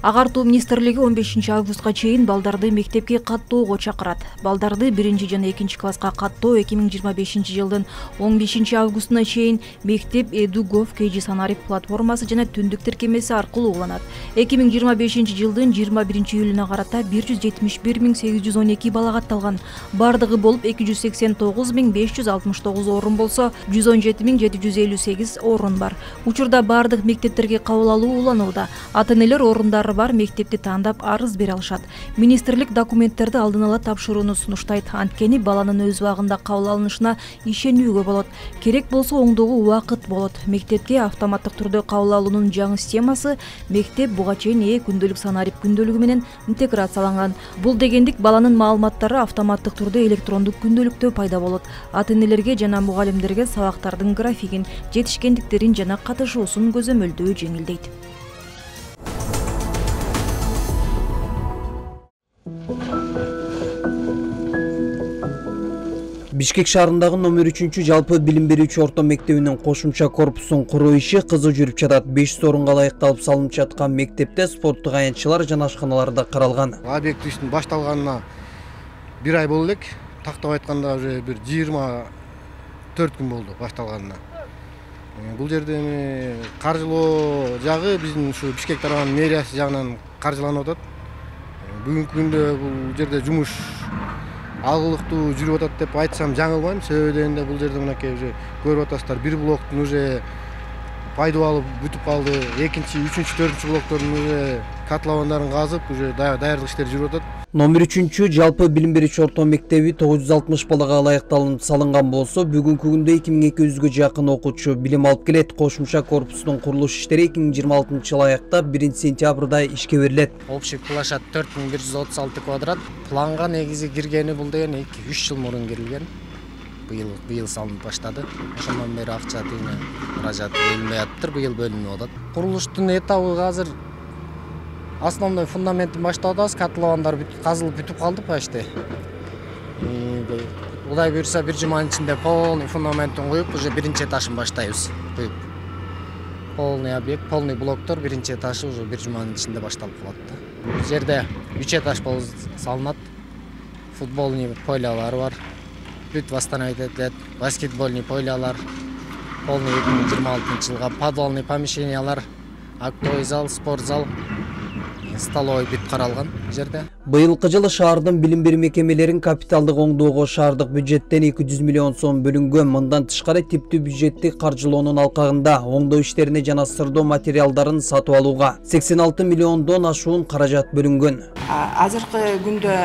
Агартуу министрлиги 15 августка чейин балдарды мектепке каттоого чакырат. Балдарды 1 жана 2 класска каттоо 2025 жылдын 15 августуна чейин мектеп Edu.gov KG Санарип платформасы жана түндүк тиркемеси аркылуу уланат. 2025 жылдын 21 июлуна карата 171.812 бала катталган. Бардыгы болуп 289.569 орун болсо, 117.758 орун бар. Учурда бардык мектептерге кабыл алуу уланууда. Ата-энелер орундары бар мектепти тандап арыз бере алышат. Министрлик документтерди алдын ала тапшырууну сунуштайт. Анткени баланын өз убагында кабыл алынышына ишенүүгө болот. Керек болсо оңдогу убакыт болот. Мектепке автоматтык түрдө кабыл алуунун жаңы системасы мектеп буга чейин күндөлүк Санарип күндөлүгү менен интеграцияланган. Бул дегендик баланын маалыматтары автоматтык түрдө электрондук күндөлүктө пайда болот. Ата-энелерге жана мугалимдерге сабактардын графигин, жетишкендиктерин жана катышуусун көзөмөлдөө жеңилдейт. Бишкек шаарындагы номер 3 жалпы билим берүүчү орто мектебинин кошумча корпусун куруу иши кызуу жүрүп жатат. 500 орунга ылайыкталып салынып жаткан мектепте спорттук аянтчылар жана ашканалар да каралган. Объект иштин башталганына 1 ай болду элек. Тактап айтканда уже бир 24 күн болду башталганына. Бул жерде каржылоо жагы биздин ушу Бишкек тарабынын мэриясы жагынан каржыланып атат. Бүгүнкү күндө бул жерде жумуш алгылыктуу жүрүп атат деп айтсам жаңылбайм. Себеби дегенде бул жерде мынакей уже көрүп атасыздар, бир блоктун уже пайдаланып бүтүп калды. Экинчи, үчүнчү, төртүнчү блоктордун уже котловондорун казып, уже даярдык иштери жүрүп атат. Номер 3 жалпы билим берүүчү орто мектеби 960 балага ылайыкталып салынган болсо, бүгүнкү күндө 2200гө жакын окуучу билим алып келет. Кошумча корпустун курулуш иштери 2026 жылы аяктап 1 сентябрда ишке берилет. Общий площадь 4136 квадрат. Планга негизи киргени бул деген 2-3 жыл мурун кирилген. Быйыл салынып баштады. Ошондон бери акча тыйына каражат бөлүнбөй атыптыр, быйыл бөлүнүп атат. Курулуштун этабы азыр основной фундаментин баштап атабыз. Котловандар казылып бүтүп калды почти. Кудай буйрса бир жуманын ичинде полный фундаментин коюп, уже биринчи этажын баштайбыз. Коюп. Полный объект, полный блоктор биринчи этажы уже бир жуманын ичинде башталып калат. Бул жерде 3 этаж болуп салынат. Футболный полялар бар. Бүт восстановить этилет. Баскетбольный полялар. Полный 2026 жылга подвальный помещениялар, актовый зал, спортзал, столовый бүт каралган жерде. Быйылкы жылы шаардын билим берүү мекемелерин капиталдык оңдоого шаардык бюджеттен 200 миллион сом бөлүнгөн. Мындан тышкары типтүү бюджеттик каржылоонун алкагында оңдоо иштерине жана сырдоо материалдарын сатып алууга 86 миллиондон ашуун каражат бөлүнгөн. Азыркы күндө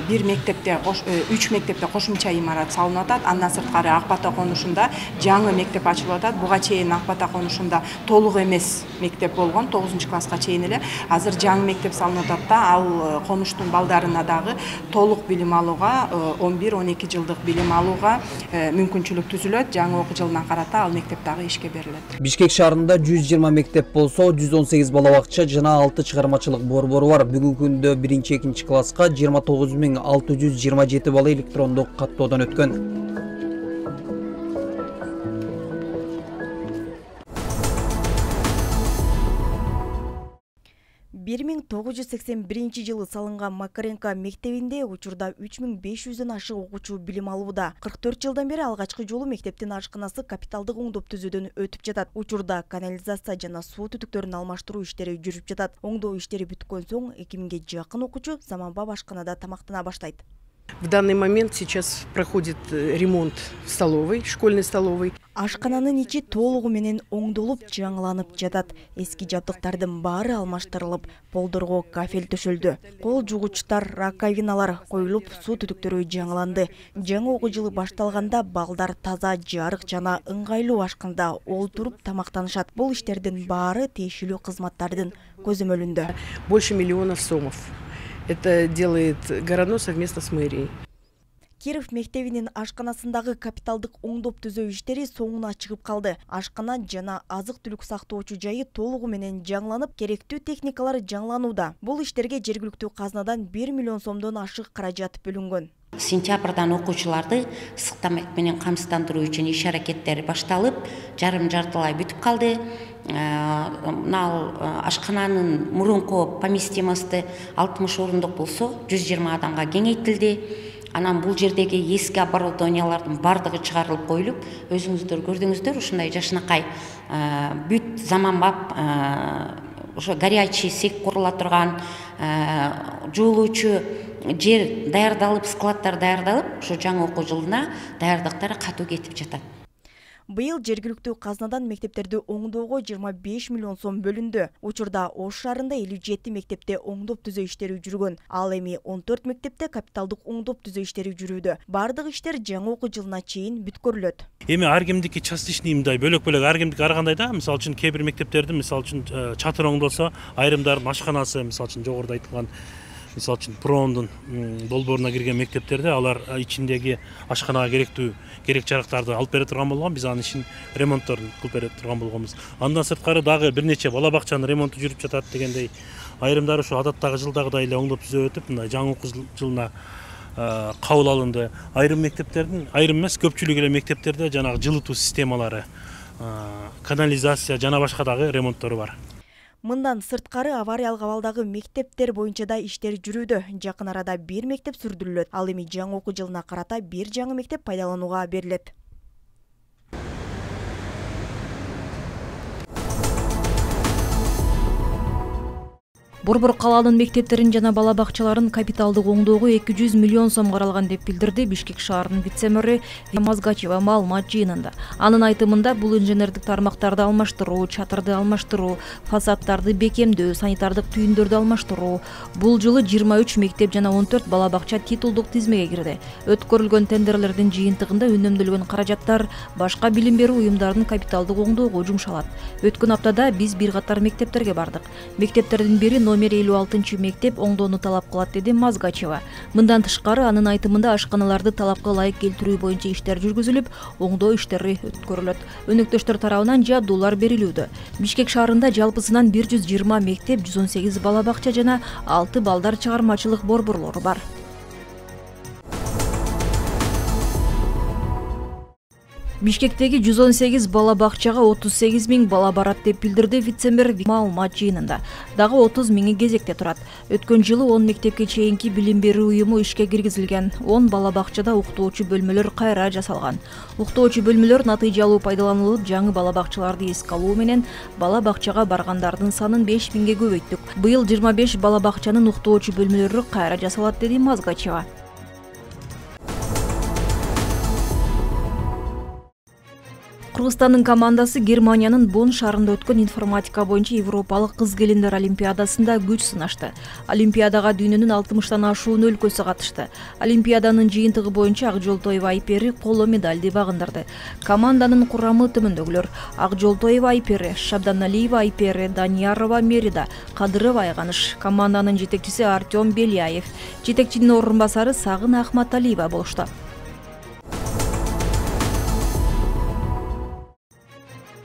бир мектепте 3 мектепте кошумча имарат салынып атат. Андан сырткары Ак Бата конушунда жаңы мектеп ачылып атат. Буга чейин Ак Бата конушунда толук эмес мектеп болгон, 9 класска чейин эле. Азыр жаңы мектеп салынып атат да, ал конуштун балдарына дагы толук билим алууга, 11-12 жылдык билим алууга мүмкүнчүлүк түзүлөт. Жаңы окуу жылынан карата ал мектеп дагы ишке берилет. Бишкек шаарында 120 мектеп болсо, 118 бала бакча жана 6 чыгармачылык борбору бар. Бүгүнкү күндө 1-2 класска 29627 бала электрондук каттоодон өткөн. 1981 жылы салынган Макаренко мектебинде учурда 3500дөн ашык окуучу билим алууда. 44 жылдан бери алгачкы жолу мектептин ашканасы капиталдык оңдоп түзүүдөн өтүп жатат. Учурда канализация жана суу түтүктөрүн алмаштыруу иштери жүрүп жатат. Оңдоо иштери бүткөн соң 2000ге жакын окуучу заманбап ашканада тамактана баштайт. В данный момент сейчас проходит ремонт в столовой, школьной столовой. Ашкананын ичи толугу менен оңдолуп, жаңыланып жатат. Эски жабдыктардын баары алмаштырылып, полдорго кафель төшөлдү. Кол жугучтар, раковиналар коюлуп, суу түтүктөрү жаңыланды. Жаңы окуу жылы башталганда балдар таза, жарык жана ыңгайлуу ашканда олтуруп тамактанышат. Бул иштердин баары тиешелүү кызматтардын көзөмөлүндө. Больше миллионов сомов. Это делает городной совместно с мэрией. Киров мектебинин ашканасындагы капиталдык оңдоп түзөө иштери соңуна чыгып калды. Ашкана жана азык-түлүк сактоочу жайы толугу менен жаңыланып, керектүү техникалар жаңыланууда. Бул иштерге жергиликтүү казнадан 1 миллион сомдон ашык каражат бөлүнгөн. Сентябрдан окуучуларды ысык тамак менен камсыздандыруу үчүн иш аракеттери башталып, жартылай бүтүп калды. Ашкананын мурунку поместимосу 60 орундук болсо 120 адамга кеңейтилди. Анан бул жердеги эски оборудованиялардын бардыгы чыгарылып коюлуп, өзүңүздөр көрдүңүздөр, ушундай жашынакай бүт заманбап ошо горячий сек курула турган, жуулуучу жер даярдалып, складдар даярдалып, ошо жаңы окуу жылына даярдыктары катуу кетип жатат. Быйыл жергиликтүү казнадан мектептерди оңдоого 25 миллион сом бөлүндү. Учурда Ош шаарында 57 мектепте оңдоп түзөө иштери жүргөн. Ал эми 14 мектепте капиталдык оңдоп түзөө иштери жүрүүдө. Бардык иштер жаңы окуу жылына чейин бүткөрүлөт. Эми ар кимдики частичный мындай бөлөк-бөлөк ар кимдики ар кандай да, мисалы үчүн кээ бир мектептердин мисалы үчүн чатыр оңдолсо, айрымдардын ашканасы мисалы үчүн жогоруда айтылган мисалы үчүн проомдун долбооруна кирген мектептерде алар ичиндеги ашканага керек жарактарды алып бере турган болгон, биз анын ишин ремонтторун кылып бере турган болгонбуз. Андан сырткары дагы бир нече бала бакчанын ремонту жүрүп жатат дегендей. Айрымдары ушу адаттагы жылдагыдай эле оңдоп түзөп өтүп, мындай жаңы окуу жылына кабыл алынды. Айрым мектептердин, айрым эмес, көпчүлүк эле мектептерде жанагы жылытуу системалары, канализация жана башка дагы ремонттору бар. Мындан сырткары авариялык абалдагы мектептер боюнча да иштер жүрүүдө. Жакын арада 1 мектеп сүрдүрүлөт. Ал эми жаңы окуу жылына карата 1 жаңы мектеп пайдаланууга берилет. Борбор калаанын мектептерин жана бала бакчаларын капиталдык оңдоого 200 миллион сом каралган деп билдирди Бишкек шаарынын вице-мэры Мазгачева маалымат жыйынында. Анын айтымында бул инженердик тармактарды алмаштыруу, чатырды алмаштыруу, фасадтарды бекемдөө, санитардык түйүндөрдү алмаштыруу. Бул жылы 23 мектеп жана 14 бала бакча титулдук тизмеге кирди. Өткөрүлгөн тендерлердин жыйынтыгында үнөмдөлгөн каражаттар башка билим берүү уюмдарынын капиталдык оңдоого жумшалат. Өткөн аптада биз бир катар мектептерге бардык. Мектептердин бири номер 56 мектеп оңдоону талап кылат, деди Мазгачева. Мындан тышкары анын айтымында ашканаларды талапка ылайык келтирүү боюнча иштер жүргүзүлүп, оңдоо иштери өткөрүлөт. Өнөктөштөр тарабынан жаадуулар берилүүдө. Бишкек шаарында жалпысынан 120 мектеп, 118 бала бакча жана 6 балдар чыгармачылык борборлору бар. Бишкектеги 118 бала бакчага 38 000 бала барат деп билдирди вице-мэр маалымат жыйынында. Дагы 30 000 кезекте турат. Өткөн жылы 10 мектепке чейинки билим берүү уюму ишке киргизилген. 10 бала бакчада уктоочу бөлмөлөр кайра жасалган. Уктоочу бөлмөлөр натыйжалуу пайдаланылып, жаңы бала бакчаларды эске алуу менен бала бакчага баргандардын санын 5 000ге көбөйттүк. Быйыл 25 бала бакчанын уктоочу бөлмөлөрү кайра жасалат, деди Мазгачева. Кыргызстандын командасы Германиянын Бонн шаарында өткөн информатика боюнча Европалык кыз келиндер олимпиадасында күч сынашты. Олимпиадага дүйнөнүн 60тан ашуун өлкөсү катышты. Олимпиаданын жыйынтыгы боюнча Акжолтоева Айпери коло медалди багындырды. Команданын курамы төмөндөгүлөр: Акжолтоева Айпери, Шабданалиева Айпери, Даниярова Мерида, Кадырова Айганыш. Команданын жетекчиси Артем Беляев, жетекчинин орун басары Сагын Ахматалиева болушту.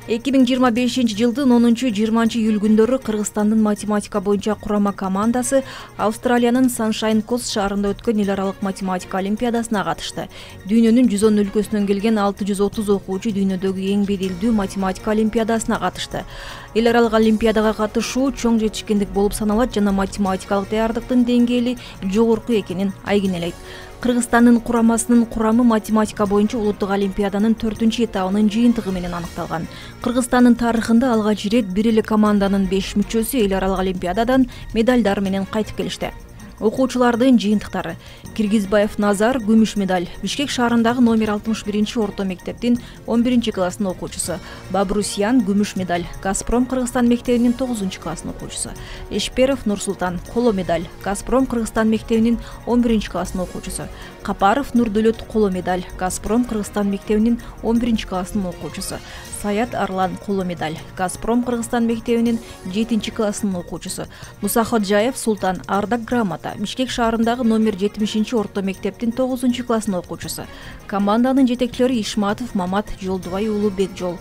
2025 жылдын 10-20 июль күндөрү Кыргызстандын математика боюнча курама командасы Австралиянын Саншайн Кост шаарында өткөн эл аралык математика олимпиадасына катышты. Дүйнөнүн 110 өлкөсүнөн келген 630 окуучу дүйнөдөгү эң беделдүү математика олимпиадасына катышты. Эл аралык олимпиадага катышуу чоң жетишкендик болуп саналат жана математикалык даярдыктын деңгээли жогорку экенин айгинелейт. Кыргызстандын курамасынын курамы математика боюнча улуттук олимпиаданын 4-чү этабынын жыйынтыгы менен аныкталган. Кыргызстандын тарыхында алгач ирет бир эле команданын 5 мүчөсү эл аралык олимпиададан медалдар менен кайтып келишти. Окуучулардын жыйынтыктары: Киргизбаев Назар күмүш медаль, Бишкек шаарындагы номер 61 орто мектептин 11 класстын окуучусу; Бабрусян күмүш медаль, Газпром Кыргызстан мектебинин 9 класстын окуучусу; Эшперов Нурсултан коло медаль, Газпром Кыргызстан мектебинин 11 класстын окуучусу; Капаров Нурдөлөт коло медаль, Газпром Кыргызстан мектебинин 11 класстын окуучусу; Саят Арлан коло медаль, Газпром Кыргызстан мектебинин 7 класстын окуучусу; Мусаходжаев Султан Ардак грамота, Мурата, Бишкек шаарындагы номер 70 орто мектептин 9 классынын окуучусу. Команданын жетекчилери Ишматов Мамат, Жолдубай уулу Бекжол.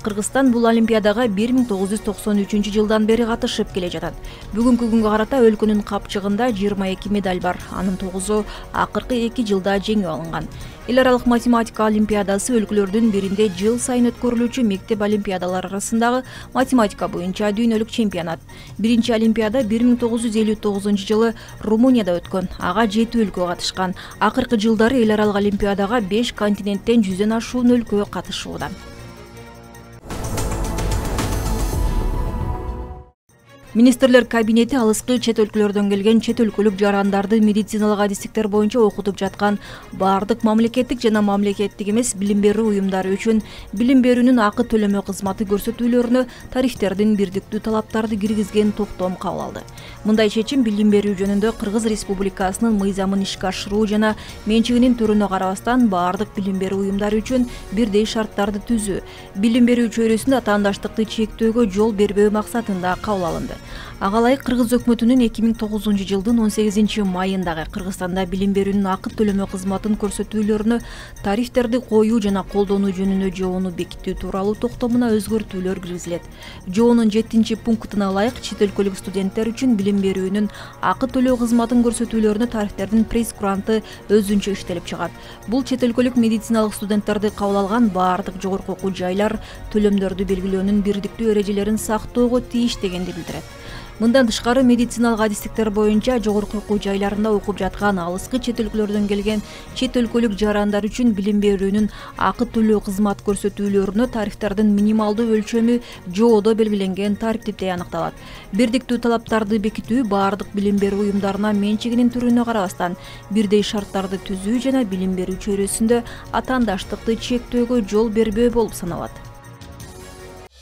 Кыргызстан бул олимпиадага 1993 жылдан бери катышып келе жатат. Бүгүнкү күнгө карата өлкөнүн капчыгында 22 медаль бар. Анын 9-у акыркы 2 жылда жеңип алынган. Эл аралык математика олимпиадасы өлкөлөрдүн биринде жыл сайын өткөрүлүүчү мектеп олимпиадалары арасындагы математика боюнча дүйнөлүк чемпионат. Биринчи олимпиада 1959 жылы Румынияда өткөн. Ага 7 өлкө катышкан. Акыркы жылдары эл аралык олимпиадага 5 континенттен 100ден ашуун өлкө катышууда. Министрлер кабинети алыскы чет өлкөлөрдөн келген чет өлкөлүк жарандарды медициналык адистиктер боюнча окутуп жаткан баардык мамлекеттик жана мамлекеттик эмес билим берүү уюмдары үчүн билим берүүнүн акы төлөмө кызматы көрсөтүүлөрүнө тарифтердин бирдиктүү талаптарды киргизген токтом кабыл алды. Мындай чечим билим берүү жөнүндө Кыргыз Республикасынын мыйзамын ишке ашыруу жана менчигинин түрүнө карабастан баардык билим берүү уюмдары үчүн бирдей шарттарды түзүү, билим берүү чөйрөсүндө атаандаштыкты чектөөгө жол бербөө максатында кабыл алынды. Ага ылайык Кыргыз өкмөтүнүн 2009 жылдын 18 майындагы Кыргызстанда билим берүүнүн акы төлөмө кызматын көрсөтүүлөрүнө тарифтерди коюу жана колдонуу жөнүндө жобону бекитүү тууралуу токтомуна өзгөртүүлөр киргизилет. Жобонун 7-пунктуна ылайык чет өлкөлүк студенттер үчүн билим берүүнүн акы төлөө кызматын көрсөтүүлөрүнө тарифтердин прейс-куранты өзүнчө иштелип чыгат. Бул чет өлкөлүк медициналык студенттерди кабыл алган баардык жогорку окуу жайлар төлөмдөрдү белгилөөнүн бирдиктүү эрежелерин сактоого тийиш дегенди билдирет. Мындан тышкары медициналык адистиктер боюнча жогорку окуу жайларында окуп жаткан алыскы чет өлкөлөрдөн келген чет өлкөлүк жарандар үчүн билим берүүнүн акы төлөө кызмат көрсөтүүлөрүнө тарифтердин минималдуу өлчөмү жободо белгиленген тартипте аныкталат. Бирдиктүү талаптарды бекитүү баардык билим берүү уюмдарына менчигинин түрүнө карабастан бирдей шарттарды түзүү жана билим берүү чөйрөсүндө атаандаштыкты чектөөгө жол бербөө болуп саналат.